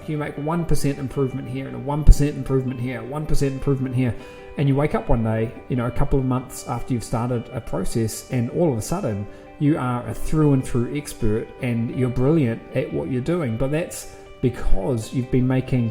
You make 1% improvement here and a 1% improvement here, 1% improvement here. And you wake up one day, a couple of months after you've started a process, and all of a sudden you are a through and through expert and you're brilliant at what you're doing. But that's because you've been making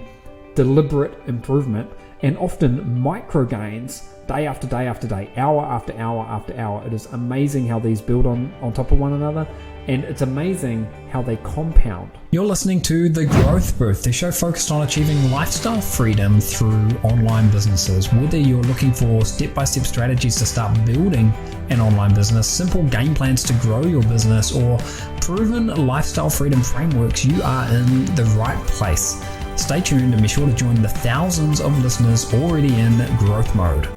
deliberate improvement and often micro gains day after day after day, hour after hour after hour. It is amazing how these build on top of one another, and it's amazing how they compound. You're listening to The Growth Booth, the show focused on achieving lifestyle freedom through online businesses. Whether you're looking for step-by-step strategies to start building an online business, simple game plans to grow your business, or proven lifestyle freedom frameworks, you are in the right place. Stay tuned and be sure to join the thousands of listeners already in growth mode.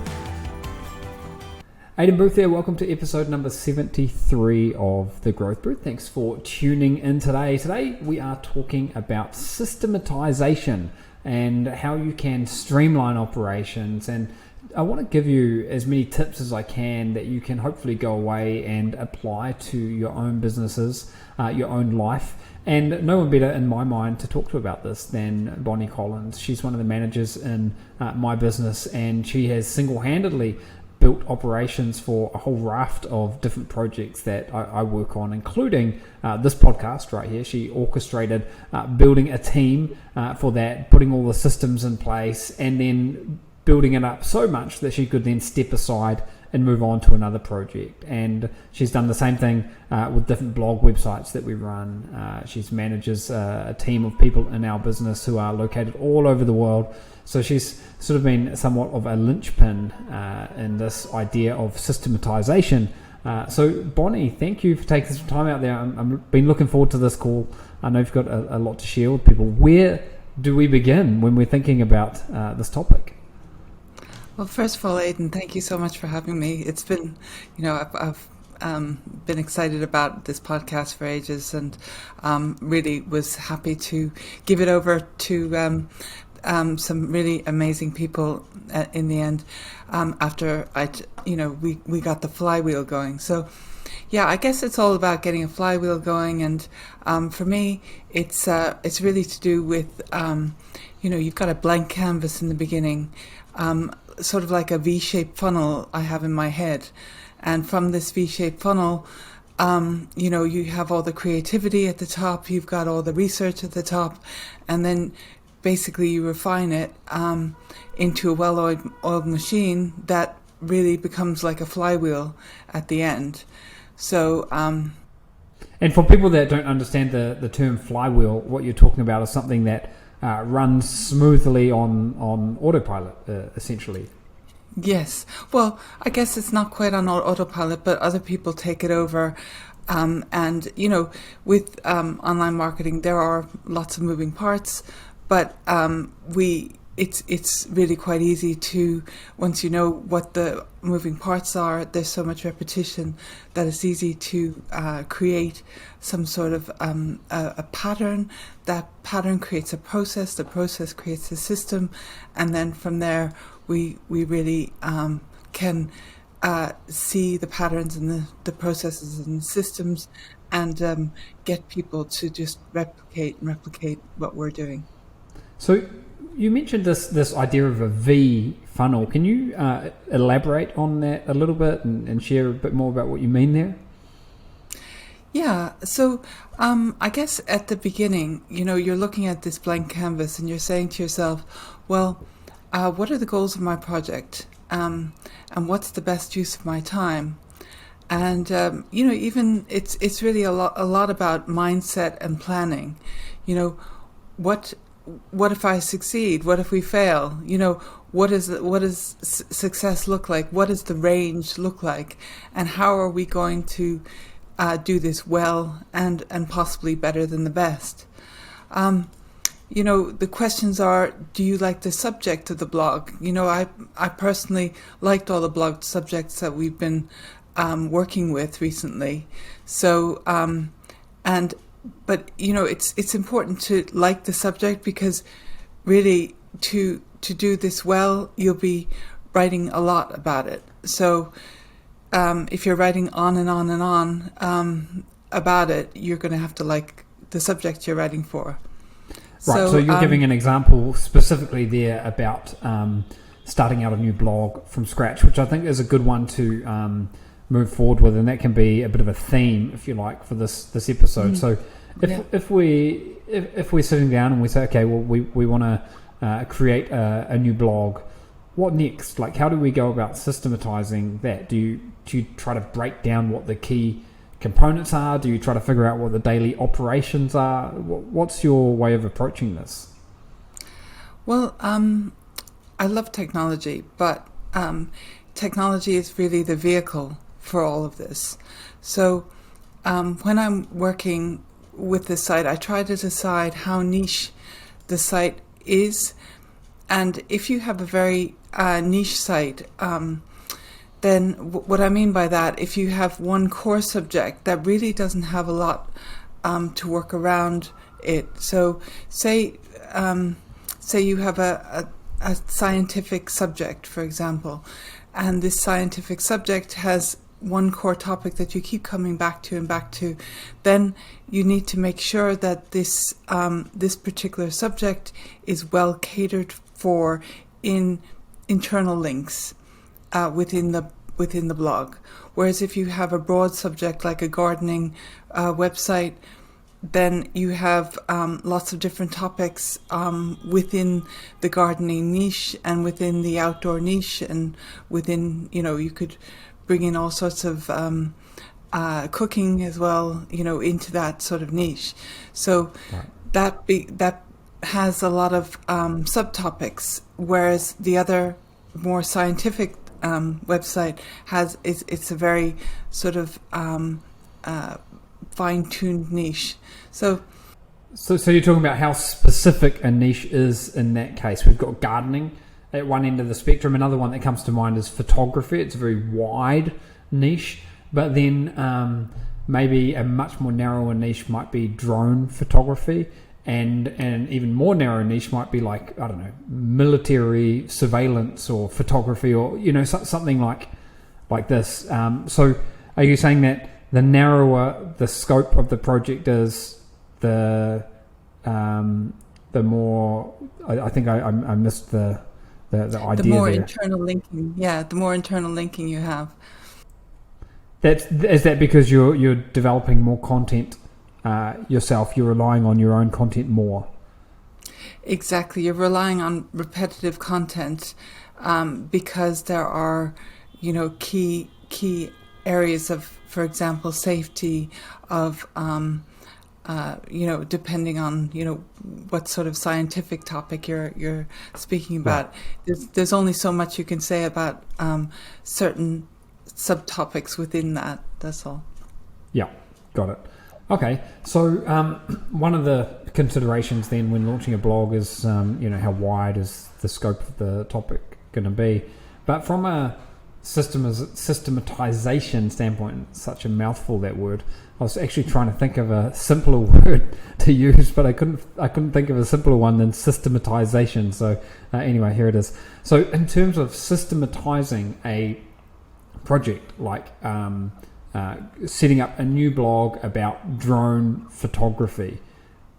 Aidan Booth there, welcome to episode number 73 of The Growth Booth. Thanks for tuning in today. Today we are talking about systematization and how you can streamline operations, and I want to give you as many tips as I can that you can hopefully go away and apply to your own businesses, your own life. And no one better in my mind to talk to about this than Bonnie Collins. She's one of the managers in my business, and she has single-handedly built operations for a whole raft of different projects that I work on, including this podcast right here. She orchestrated building a team for that, putting all the systems in place, and then building it up so much that she could then step aside and move on to another project. And she's done the same thing with different blog websites that we run. She manages a team of people in our business who are located all over the world. So she's sort of been somewhat of a linchpin in this idea of systematization. So Bonnie, thank you for taking some time out there. I've been looking forward to this call. I know you've got a lot to share with people. Where do we begin when we're thinking about this topic? Well, first of all, Aidan, thank you so much for having me. It's been, I've been excited about this podcast for ages, and really was happy to give it over to some really amazing people in the end. After we got the flywheel going. So, yeah, I guess it's all about getting a flywheel going, and for me, it's really to do with you've got a blank canvas in the beginning. Sort of like a V-shaped funnel I have in my head. And from this V-shaped funnel, you have all the creativity at the top, you've got all the research at the top, and then basically you refine it into a well-oiled machine that really becomes like a flywheel at the end. So, and for people that don't understand the term flywheel, what you're talking about is something that runs smoothly on autopilot, essentially. Yes. Well, I guess it's not quite on autopilot, but other people take it over. And, with online marketing, there are lots of moving parts, but it's really quite easy to, once you know what the moving parts are, there's so much repetition that it's easy to create some sort of a pattern. That pattern creates a process, the process creates a system, and then from there we really can see the patterns and the processes and the systems, and get people to just replicate what we're doing. So you mentioned this idea of a V funnel. Can you elaborate on that a little bit and share a bit more about what you mean there? Yeah, so I guess at the beginning, you're looking at this blank canvas and you're saying to yourself, well, what are the goals of my project? And what's the best use of my time? And, even it's really a lot about mindset and planning. What if I succeed? What if we fail? What does success look like? What does the range look like? And how are we going to do this well and possibly better than the best? The questions are, do you like the subject of the blog? I personally liked all the blog subjects that we've been working with recently. So, but it's important to like the subject, because really to do this well, you'll be writing a lot about it. So if you're writing on and on and on about it, you're going to have to like the subject you're writing for. Right, so you're giving an example specifically there about starting out a new blog from scratch, which I think is a good one to move forward with, and that can be a bit of a theme, if you like, for this episode. So if we're sitting down and we say, okay, well, we want to create a new blog, what next? Like, how do we go about systematizing that? Do you try to break down what the key components are? Do you try to figure out what the daily operations are? What's your way of approaching this? Well, I love technology, but technology is really the vehicle for all of this. So when I'm working with the site, I try to decide how niche the site is. And if you have a very niche site, then what I mean by that, if you have one core subject that really doesn't have a lot to work around it. So say you have a scientific subject, for example, and this scientific subject has one core topic that you keep coming back to and back to, then you need to make sure that this particular subject is well catered for in internal links within the blog. Whereas if you have a broad subject like a gardening website, then you have lots of different topics within the gardening niche and within the outdoor niche, and within, you could bring in all sorts of cooking as well, into that sort of niche. So that has a lot of subtopics, whereas the other more scientific website it's a very sort of fine-tuned niche. So you're talking about how specific a niche is in that case. We've got gardening at one end of the spectrum. Another one that comes to mind is photography. It's a very wide niche, but then maybe a much more narrower niche might be drone photography, and an even more narrow niche might be like, I don't know, military surveillance or photography, or something like this. So are you saying that the narrower the scope of the project is, the more I think I missed the idea. The more there. internal linking, the more internal linking you have. Is that because you're developing more content yourself? You're relying on your own content more. Exactly, you're relying on repetitive content because there are, key areas of, for example, safety of. Depending on what sort of scientific topic you're speaking about, there's only so much you can say about certain subtopics within that. That's all. Yeah, got it. Okay, so one of the considerations then when launching a blog is how wide is the scope of the topic going to be, but from a systematization standpoint, such a mouthful, that word. I was actually trying to think of a simpler word to use, but I couldn't think of a simpler one than systematization. So anyway, here it is. So in terms of systematizing a project, like setting up a new blog about drone photography,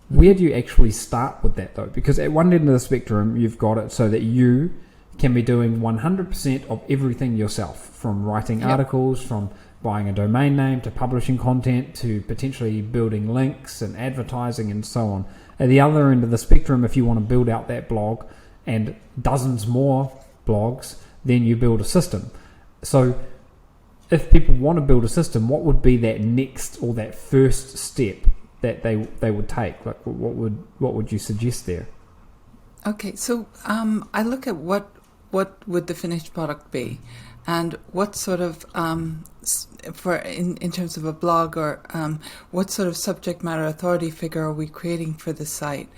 where do you actually start with that though? Because at one end of the spectrum, you've got it so that you can be doing 100% of everything yourself, from writing articles, from buying a domain name, to publishing content, to potentially building links and advertising and so on. At the other end of the spectrum, if you want to build out that blog and dozens more blogs, then you build a system. So if people want to build a system, what would be that next or that first step that they would take? Like, what would you suggest there? Okay, so I look at what would the finished product be, and what sort of in terms of a blog, or what sort of subject matter authority figure are we creating for the site.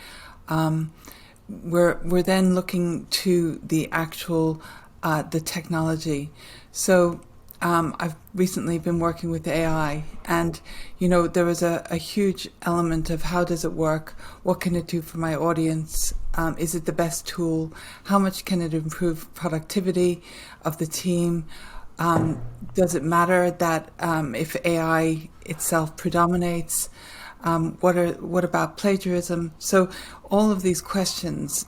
We're then looking to the actual the technology. So I've recently been working with AI, and there was a huge element of how does it work, what can it do for my audience, is it the best tool, how much can it improve productivity of the team, does it matter that if AI itself predominates, What about plagiarism? So all of these questions,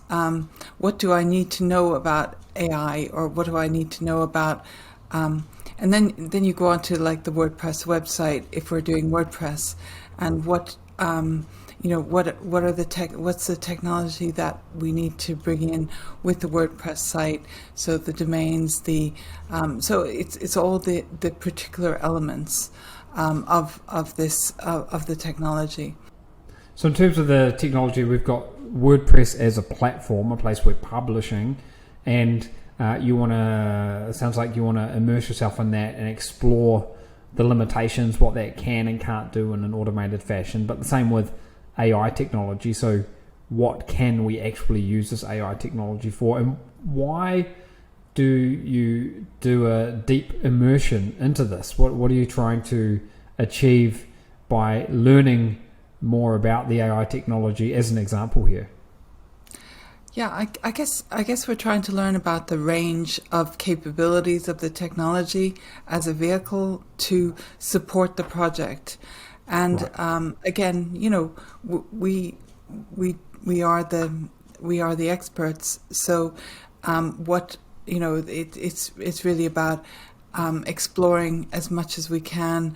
what do I need to know about AI, or what do I need to know about, and then you go on to like the WordPress website if we're doing WordPress, and what are what's the technology that we need to bring in with the WordPress site? So the domains, so it's all the particular elements of the technology. So in terms of the technology, we've got WordPress as a platform, a place we're publishing, and it sounds like you want to immerse yourself in that and explore the limitations, what that can and can't do in an automated fashion. But the same with AI technology. So what can we actually use this AI technology for, and why do you do a deep immersion into this? What are you trying to achieve by learning more about the AI technology as an example here? Yeah, I guess we're trying to learn about the range of capabilities of the technology as a vehicle to support the project. And Right. again, we are the experts. So it's really about exploring as much as we can,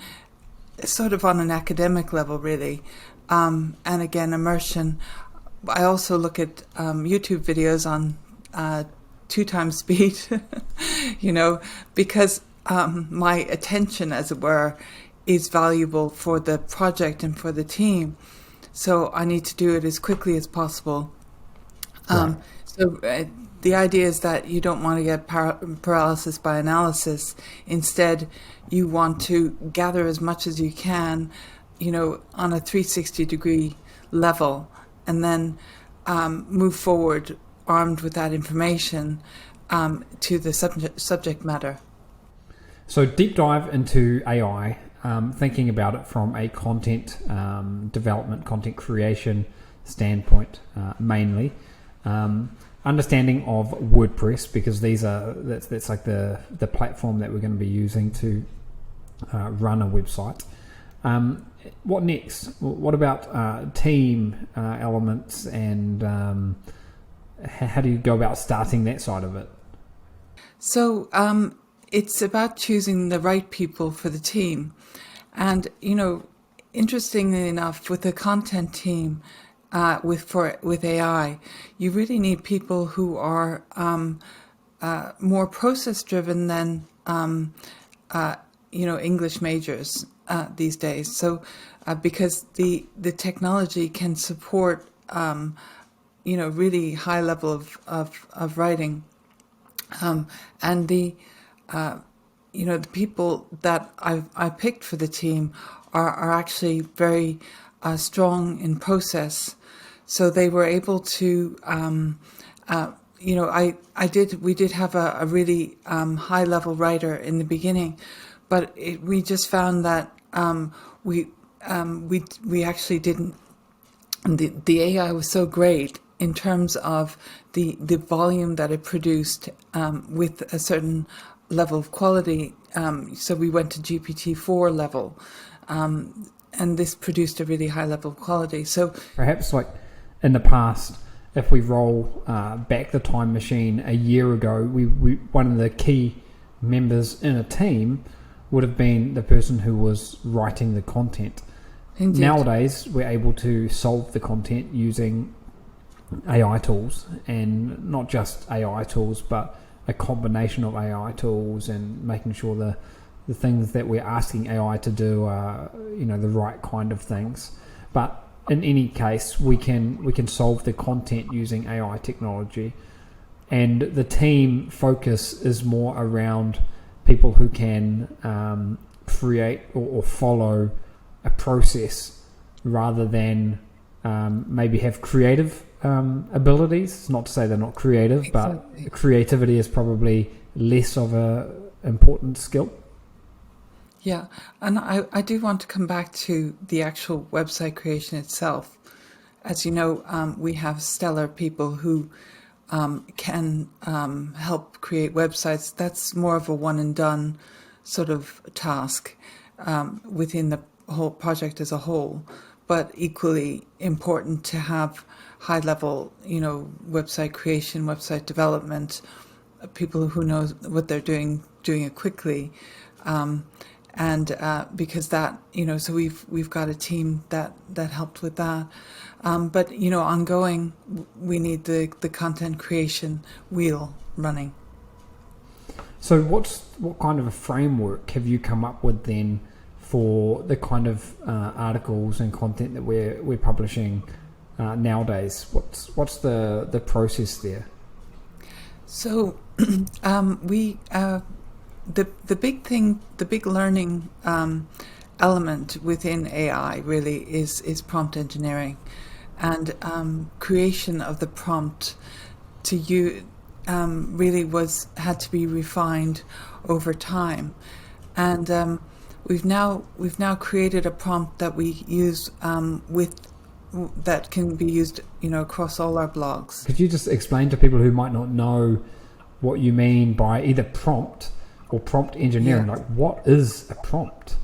sort of on an academic level, really. And again, immersion. I also look at YouTube videos on 2x speed, because my attention, as it were, is valuable for the project and for the team. So I need to do it as quickly as possible. Right. The idea is that you don't want to get paralysis by analysis. Instead, you want to gather as much as you can, on a 360-degree level, and then move forward armed with that information to the subject matter. So deep dive into AI, thinking about it from a content development, content creation standpoint mainly. Understanding of WordPress, because that's like the platform that we're going to be using to run a website. What next? What about team elements, and how do you go about starting that side of it? So it's about choosing the right people for the team. And, interestingly enough, with the content team, with AI, you really need people who are more process driven than English majors these days. So because the technology can support really high level of writing, and the people that I picked for the team are actually very strong in process. So they were able to, we did have a really high level writer in the beginning, but we just found that we actually didn't. The AI was so great in terms of the volume that it produced with a certain level of quality. So we went to GPT-4 level, and this produced a really high level of quality. So perhaps like in the past, if we roll back the time machine a year ago, we one of the key members in a team would have been the person who was writing the content. Indeed. Nowadays, we're able to solve the content using AI tools, and not just AI tools, but a combination of AI tools, and making sure the things that we're asking AI to do are the right kind of things. But in any case, we can solve the content using AI technology, and the team focus is more around people who can create or follow a process rather than maybe have creative abilities. Not to say they're not creative, Exactly. but creativity is probably less of a important skill. Yeah, and I do want to come back to the actual website creation itself. As you know, we have stellar people who can help create websites. That's more of a one and done sort of task within the whole project as a whole. but equally important to have high level, website creation, website development, people who know what they're doing it quickly. And because that, so we've got a team that helped with that. But, ongoing, we need the content creation wheel running. So what kind of a framework have you come up with then for the kind of articles and content that we're publishing nowadays? What's the process there? So we the big learning element within AI really is prompt engineering, and creation of the prompt to you really had to be refined over time, and we've now created a prompt that we use that can be used across all our blogs. Could you just explain to people who might not know what you mean by either prompt or prompt engineering? Like, what is a prompt?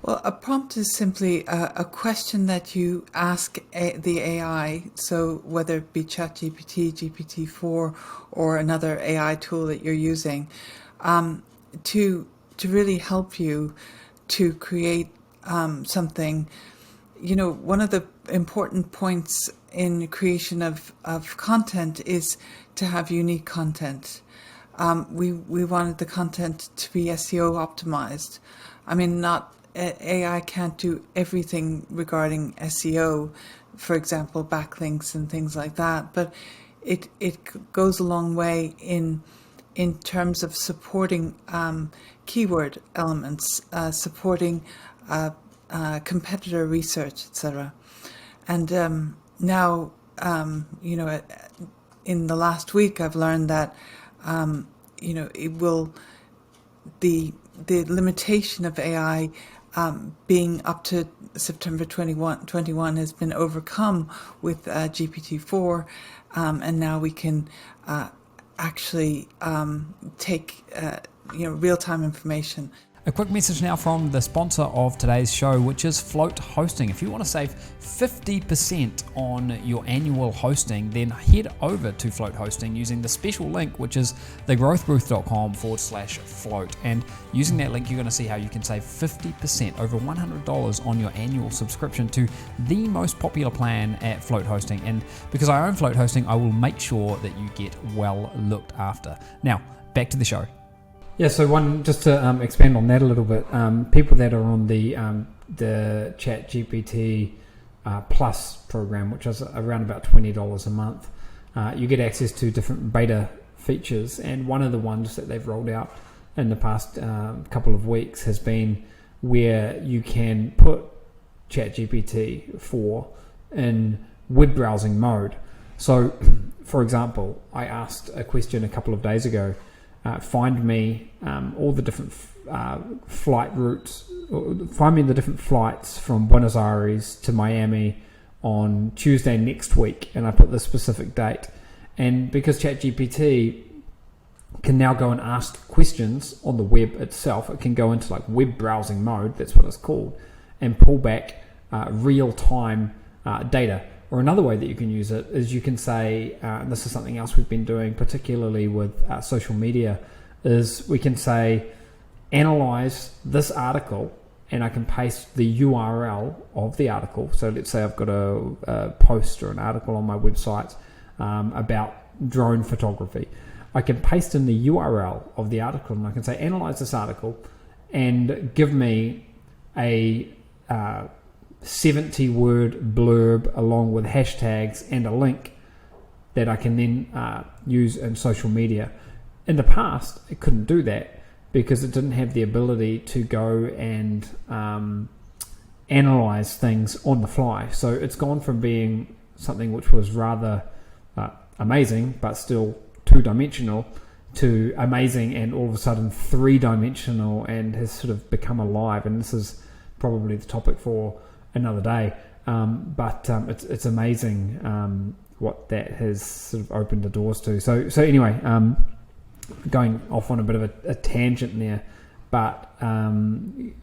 Well, a prompt is simply a question that you ask the AI, so whether it be ChatGPT, GPT-4, or another AI tool that you're using, to really help you to create something. One of the important points in creation of content is to have unique content. We wanted the content to be SEO optimized. I mean, AI can't do everything regarding SEO, for example, backlinks and things like that, but it goes a long way in terms of supporting keyword elements, supporting competitor research, etc. And now, in the last week, I've learned that the limitation of AI being up to September 21 has been overcome with GPT-4, and now we can actually take real-time information. A quick message now from the sponsor of today's show, which is Float Hosting. If you want to save 50% on your annual hosting, then head over to Float Hosting using the special link, which is thegrowthbooth.com/float. And using that link, you're going to see how you can save 50%, over $100 on your annual subscription to the most popular plan at Float Hosting. And because I own Float Hosting, I will make sure that you get well looked after. Now, back to the show. Yeah, so just to expand on that a little bit, people that are on the ChatGPT Plus program, which is around about $20 a month, you get access to different beta features, and one of the ones that they've rolled out in the past couple of weeks has been where you can put ChatGPT 4 in web browsing mode. So, for example, I asked a question a couple of days ago, find me all the different flight routes, find me the different flights from Buenos Aires to Miami on Tuesday next week, and I put the specific date. And because ChatGPT can now go and ask questions on the web itself, it can go into like web browsing mode, that's what it's called, and pull back real-time data. Or another way that you can use it is you can say, and this is something else we've been doing particularly with social media, is we can say, analyze this article, and I can paste the URL of the article. So let's say I've got a post or an article on my website about drone photography. I can paste in the URL of the article, and I can say, analyze this article and give me a 70-word blurb along with hashtags and a link that I can then use in social media. In the past, it couldn't do that because it didn't have the ability to go and analyze things on the fly. So it's gone from being something which was rather amazing but still two-dimensional to amazing and all of a sudden three-dimensional, and has sort of become alive. And this is probably the topic for another day, but it's amazing what that has sort of opened the doors to. So anyway, going off on a bit of a tangent there, but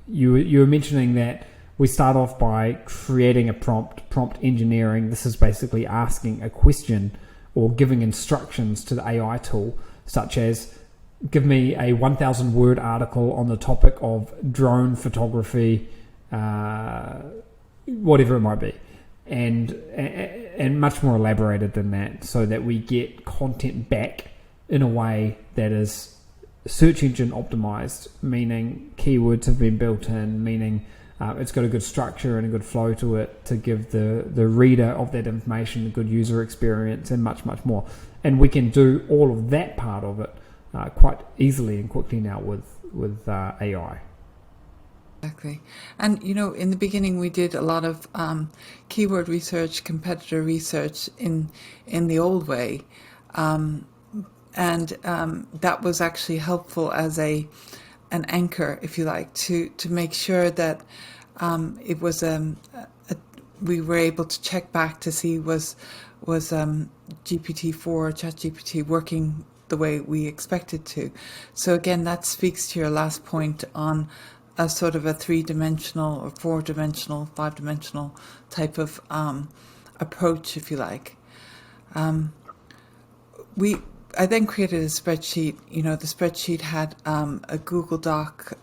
you were mentioning that we start off by creating a prompt engineering. This is basically asking a question or giving instructions to the AI tool, such as give me a 1,000 word article on the topic of drone photography, whatever it might be, and much more elaborated than that, so that we get content back in a way that is search engine optimized, meaning keywords have been built in, meaning it's got a good structure and a good flow to it to give the reader of that information a good user experience, and much more. And we can do all of that part of it quite easily and quickly now with AI. Exactly. And, in the beginning, we did a lot of keyword research, competitor research in the old way. And that was actually helpful as an anchor, if you like, to make sure that it was we were able to check back to see was GPT-4, ChatGPT working the way we expected to. So again, that speaks to your last point on a sort of a 3-dimensional or 4-dimensional, 5-dimensional type of approach, if you like. I then created a spreadsheet. The spreadsheet had a Google Doc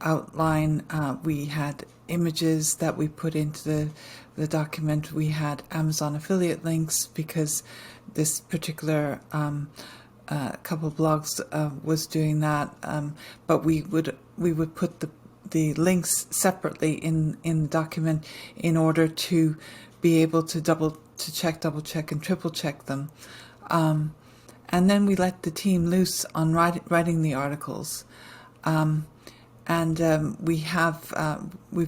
outline. We had images that we put into the document. We had Amazon affiliate links because this particular couple of blogs was doing that. But we would put the links separately in the document in order to be able to double check, and triple check them. And then we let the team loose on writing the articles. We've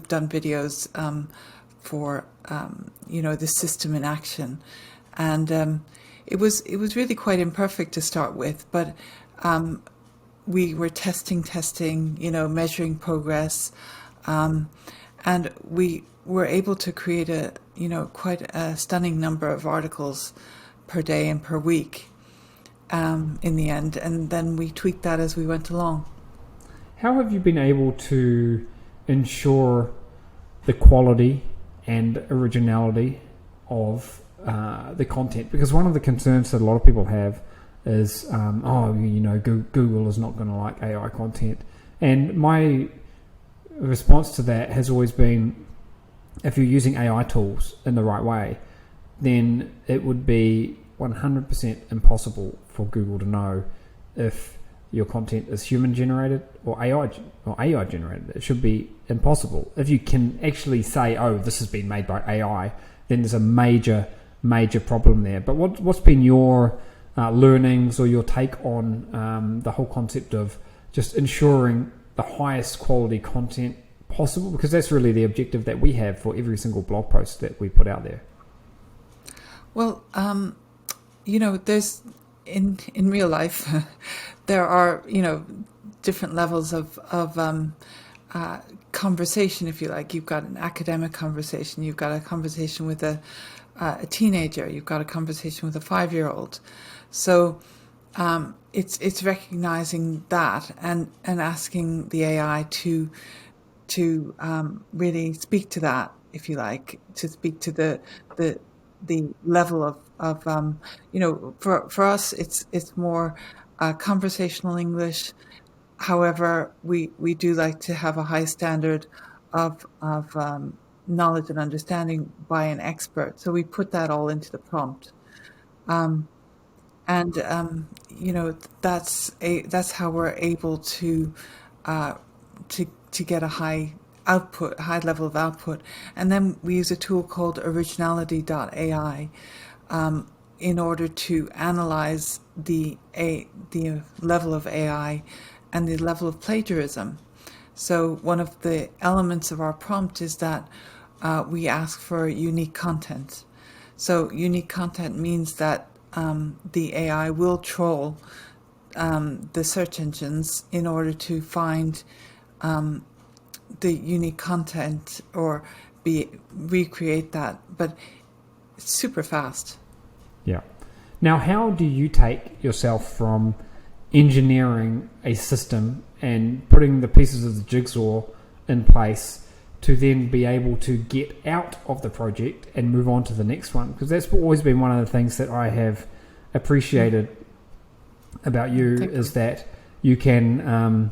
done videos for the system in action, and it was really quite imperfect to start with, but we were testing, measuring progress, and we were able to create quite a stunning number of articles per day and per week in the end, and then we tweaked that as we went along. How have you been able to ensure the quality and originality of the content? Because one of the concerns that a lot of people have is, Google is not going to like AI content. And my response to that has always been, if you're using AI tools in the right way, then it would be 100% impossible for Google to know if your content is human generated or AI generated. It should be impossible. If you can actually say, oh, this has been made by AI, then there's a major problem there. But what's been your learnings or your take on the whole concept of just ensuring the highest quality content possible? Because that's really the objective that we have for every single blog post that we put out there. Well, there's in real life, there are, different levels of conversation, if you like. You've got an academic conversation, you've got a conversation with a teenager, you've got a conversation with a 5-year-old. So it's recognizing that and asking the AI to really speak to that, if you like, to speak to the level of for us it's more conversational English. However, we do like to have a high standard of knowledge and understanding by an expert. So we put that all into the prompt, that's how we're able to get a high level of output. And then we use a tool called Originality.ai in order to analyze the level of AI and the level of plagiarism. So one of the elements of our prompt is that we ask for unique content. So unique content means that the AI will troll the search engines in order to find the unique content or recreate that, but it's super fast. Yeah. Now, how do you take yourself from engineering a system and putting the pieces of the jigsaw in place to then be able to get out of the project and move on to the next one, because that's always been one of the things that I have appreciated about you, is that you can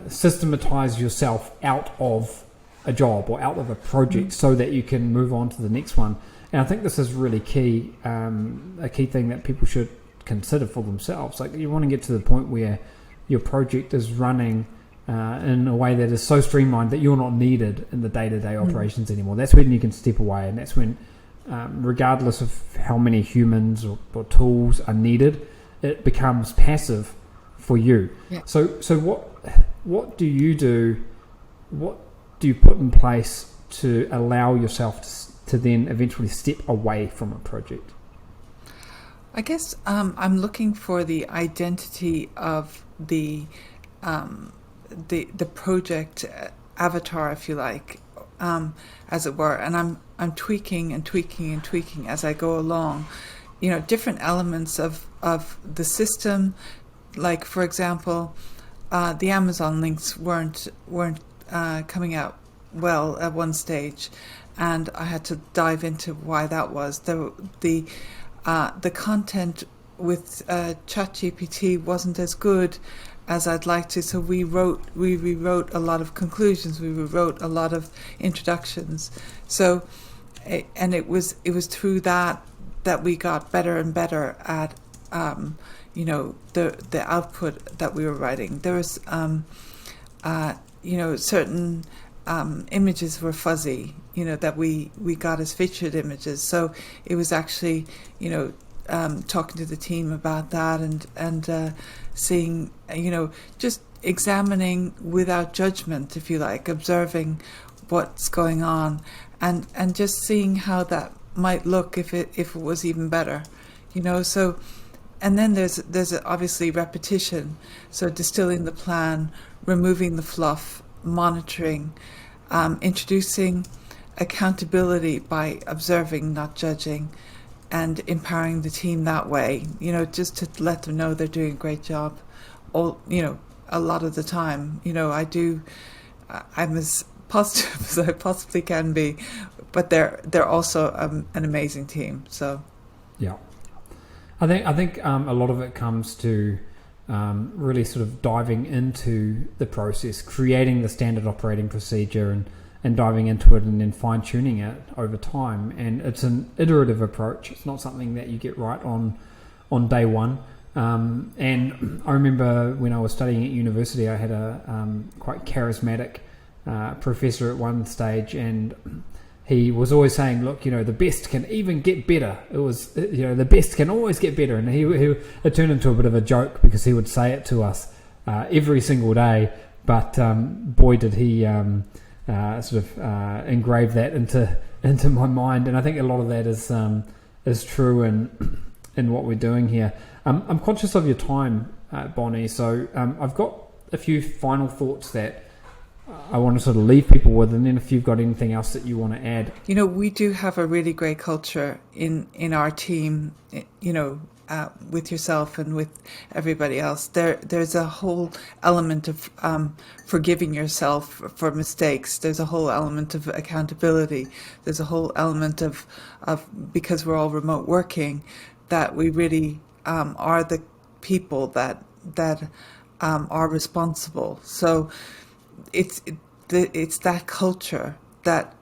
systematize yourself out of a job or out of a project so that you can move on to the next one. And I think this is really key, a key thing that people should consider for themselves. Like, you want to get to the point where your project is running in a way that is so streamlined that you're not needed in the day-to-day operations anymore. That's when you can step away, and that's when, regardless of how many humans or tools are needed, it becomes passive for you. Yeah. So what do you do? What do you put in place to allow yourself to then eventually step away from a project? I guess I'm looking for the identity of the project avatar, if you like, as it were, and I'm tweaking and tweaking and tweaking as I go along. Different elements of the system, like, for example, the Amazon links weren't coming out well at one stage, and I had to dive into why that was. The content with ChatGPT wasn't as good as I'd like to, so we rewrote a lot of conclusions, we rewrote a lot of introductions. So, and it was through that we got better and better at the output that we were writing. There was certain images were fuzzy, that we got as featured images. So it was actually, talking to the team about that and seeing, just examining without judgment, if you like, observing what's going on and just seeing how that might look if it was even better, So, and then there's obviously repetition. So distilling the plan, removing the fluff, monitoring, introducing accountability by observing, not judging, and empowering the team that way, just to let them know they're doing a great job. A lot of the time, I'm as positive as I possibly can be, but they're also an amazing team. So, yeah, I think a lot of it comes to really sort of diving into the process, creating the standard operating procedure, and diving into it, and then fine-tuning it over time. And it's an iterative approach. It's not something that you get right on day one. And I remember when I was studying at university, I had a quite charismatic professor at one stage, and he was always saying, look, the best can even get better. It was, the best can always get better. And it turned into a bit of a joke, because he would say it to us every single day. But boy, did he engrave that into my mind. And I think a lot of that is true in what we're doing here. I'm conscious of your time, Bonnie. So I've got a few final thoughts that I want to sort of leave people with, and then if you've got anything else that you want to add. We do have a really great culture in our team, with yourself and with everybody else. There's a whole element of forgiving yourself for mistakes. There's a whole element of accountability. There's a whole element of because we're all remote working, that we really are the people that are responsible. So it's that culture that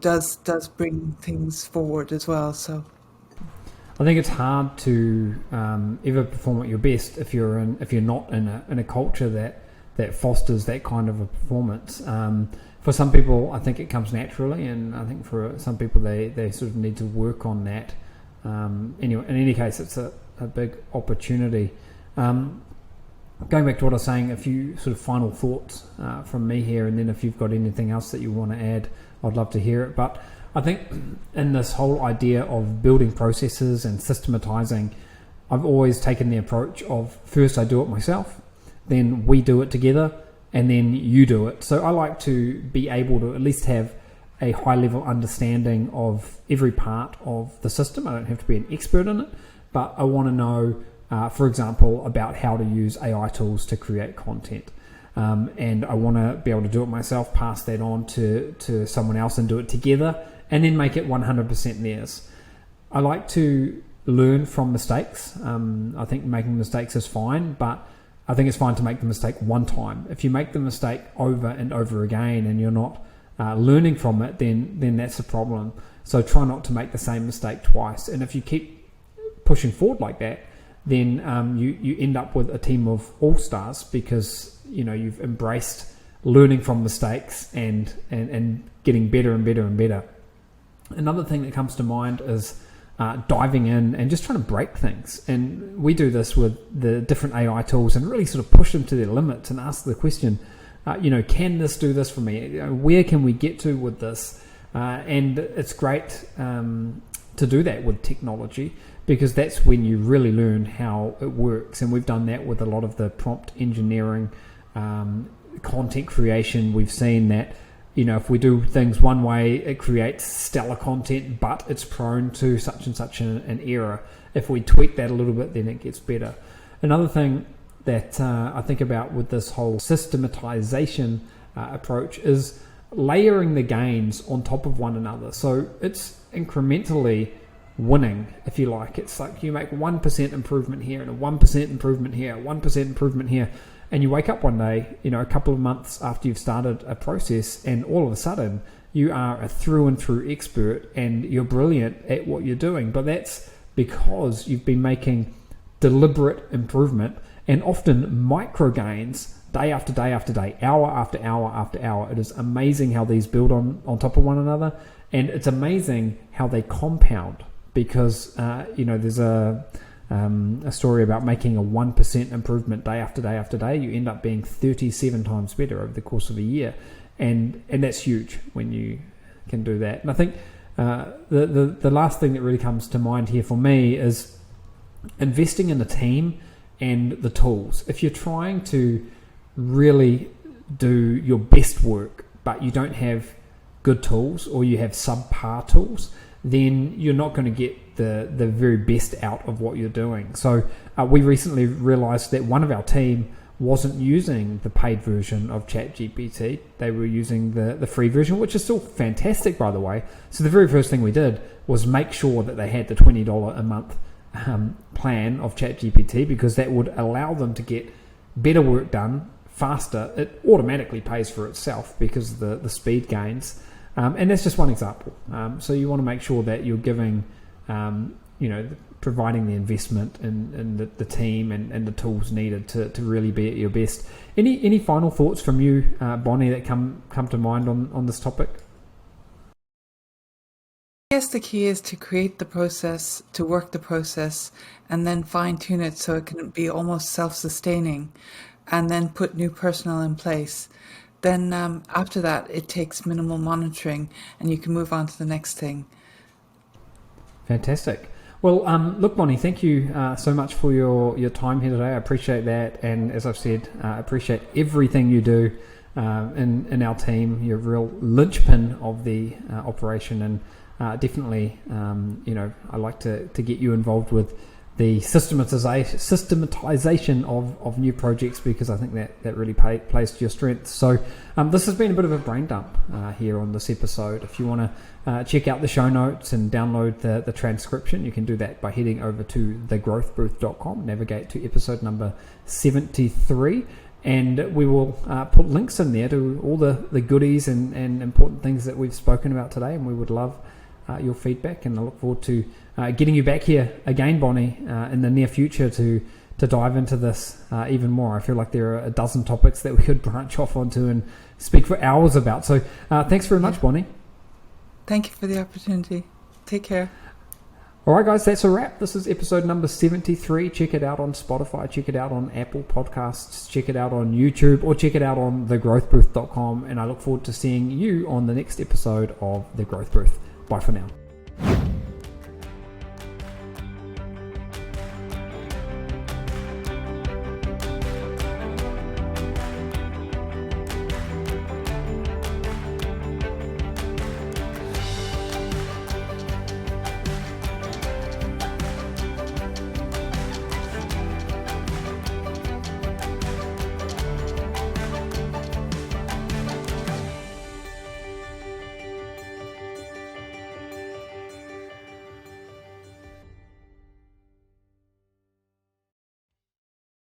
does bring things forward as well. So I think it's hard to ever perform at your best if you're not in a culture that fosters that kind of a performance. For some people, I think it comes naturally, and I think for some people they sort of need to work on that. Anyway, in any case, it's a big opportunity. Going back to what I was saying, a few sort of final thoughts from me here, and then if you've got anything else that you want to add, I'd love to hear it. But I think in this whole idea of building processes and systematizing, I've always taken the approach of first I do it myself, then we do it together, and then you do it. So I like to be able to at least have a high level understanding of every part of the system. I don't have to be an expert in it, but I want to know, for example, about how to use AI tools to create content. and I want to be able to do it myself, pass that on to someone else and do it together, and then make it 100% theirs. I like to learn from mistakes. I think making mistakes is fine, but I think it's fine to make the mistake one time. If you make the mistake over and over again and you're not learning from it, then that's a problem. So try not to make the same mistake twice. And if you keep pushing forward like that, then you end up with a team of all-stars, because you've embraced learning from mistakes and getting better and better and better. Another thing that comes to mind is diving in and just trying to break things. And we do this with the different AI tools and really sort of push them to their limits and ask the question, can this do this for me? Where can we get to with this? And it's great to do that with technology, because that's when you really learn how it works. And we've done that with a lot of the prompt engineering, content creation. We've seen that, if we do things one way, it creates stellar content, but it's prone to such and such an error. If we tweak that a little bit, then it gets better. Another thing that I think about with this whole systematization approach is layering the gains on top of one another. So it's incrementally winning, if you like. It's like you make 1% improvement here and a 1% improvement here, 1% improvement here, and you wake up one day, a couple of months after you've started a process, and all of a sudden you are a through and through expert and you're brilliant at what you're doing. But that's because you've been making deliberate improvement, and often micro gains, day after day after day, hour after hour after hour. It is amazing how these build on top of one another, and it's amazing how they compound, because there's a story about making a 1% improvement day after day after day. You end up being 37 times better over the course of a year, and that's huge when you can do that. And I think the last thing that really comes to mind here for me is investing in the team and the tools. If you're trying to really do your best work, but you don't have good tools, or you have subpar tools, then you're not going to get the very best out of what you're doing. So we recently realized that one of our team wasn't using the paid version of ChatGPT. They were using the free version, which is still fantastic, by the way. So the very first thing we did was make sure that they had the $20 a month plan of ChatGPT, because that would allow them to get better work done faster. It automatically pays for itself because of the speed gains. And that's just one example. So you want to make sure that you're giving, providing the investment in the team and the tools needed to really be at your best. Any final thoughts from you, Bonnie, that come to mind on this topic? I guess the key is to create the process, to work the process, and then fine tune it so it can be almost self-sustaining, and then put new personnel in place. Then after that, it takes minimal monitoring, and you can move on to the next thing. Fantastic. Well, look, Bonnie, thank you so much for your time here today. I appreciate that. And as I've said, I appreciate everything you do in our team. You're a real linchpin of the operation, and definitely, I like to get you involved with the systematization of new projects, because I think that really plays to your strengths. So this has been a bit of a brain dump here on this episode. If you want to check out the show notes and download the transcription, you can do that by heading over to thegrowthbooth.com, navigate to episode number 73, and we will put links in there to all the goodies and important things that we've spoken about today, and we would love your feedback, and I look forward to getting you back here again, Bonnie, in the near future to dive into this even more. I feel like there are a dozen topics that we could branch off onto and speak for hours about. So thanks very much, Bonnie. Thank you for the opportunity. Take care. All right, guys, that's a wrap. This is episode number 73. Check it out on Spotify. Check it out on Apple Podcasts. Check it out on YouTube, or check it out on thegrowthbooth.com. And I look forward to seeing you on the next episode of The Growth Booth. Bye for now.